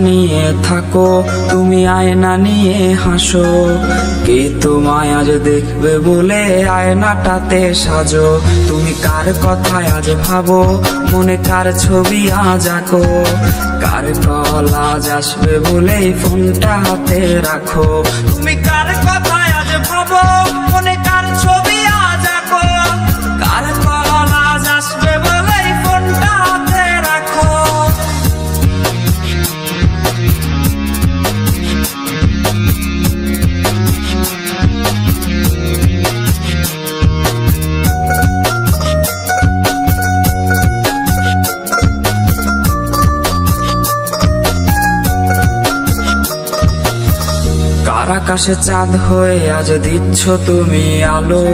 নিয়ে থাকো, তুমি আয়না নিয়ে হাসো। কে তোমায় আজ দেখবে বলে আয়নাটাতে সাজো। তুমি কার কথায় আজ ভাবো, মনে কার ছবি আজ আঁকো। কার কল আজ আসবে বলে ফোনটা হাতে রাখো। তুমি কার কথায় আজ ভাবো, মনে কার ছবি আজ আঁকো। কার কল আজ আসবে বলে ফোনটা হাতে রাখো। কার আকাশে চাঁদ হয়ে আজ দিচ্ছ তুমি আলো।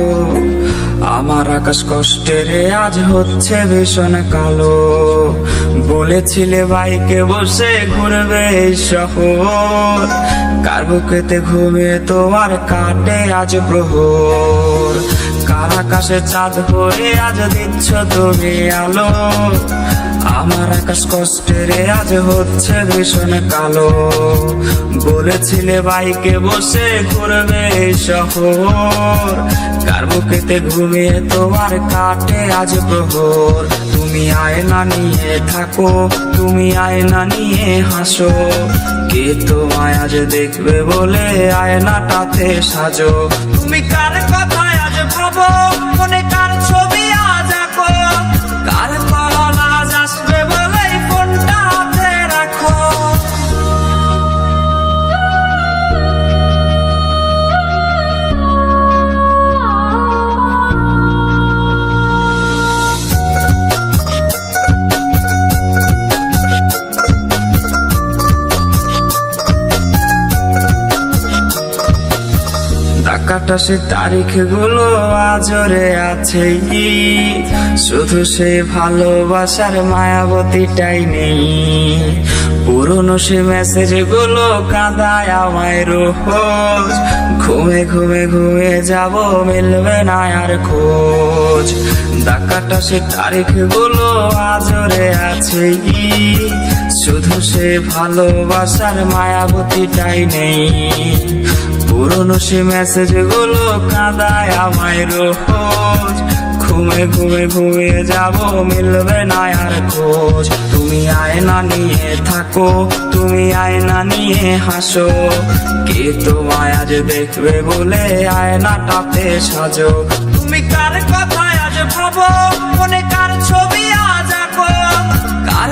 আমার আকাশ কষ্টের আজ হচ্ছে ভীষণ কালো। বলেছিলে বাইকে বসে ঘুরবে এই শহর, কার বুকেতে ঘুমিয়ে তোমার কাটে আজ প্রহর। কার আকাশে চাঁদ হয়ে আজ দিচ্ছ তুমি আলো। আমার আকাশ কষ্টের আজ হচ্ছে ভীষণ কালো। বলেছিলে বাইকে বসে ঘুরবে এই শহর, কার বুকেতে ঘুমিয়ে তোমার কাটে আজ প্রহর। তুমি আয়না নিয়ে থাকো, তুমি আয়না নিয়ে হাসো। কে তোমায় আজ দেখবে বলে আয়নাটাতে সাজো। তুমি কার কথায় আজ ভাবো, মনে কার ছবি আজ আঁকো। কার কল আজ আসবে বলে ফোনটা হাতে রাখো। কাটা সে তারিখ গুলো আজরে আছে, শুধু সে ভালোবাসার মায়াবতীটাই নেই। পুরনো সে মেসেজ গুলো কাঁদায় আমায় রোজ। ঘুমে ঘুমে ঘুমে যাব, মিলবে না আর খোঁজ। ডাকাটা সে তারিখ গুলো আজরে আছে, শুধু সে ভালোবাসার মায়াবতীটাই নেই। পুরনো সে মেসেজ গুলো কাঁদায় আমায় রোজ। ঘুমে ঘুমে ঘুমিয়ে যাব, মিলবে না আর খোঁজ। তুমি আয়না নিয়ে থাকো, তুমি আয়না নিয়ে হাসো। কে তোমায় আজ দেখবে বলে আয়নাটাতে সাজো। তুমি কার কথায় আজ ভাবো, মনে কার ছবি আজ আঁকো। কার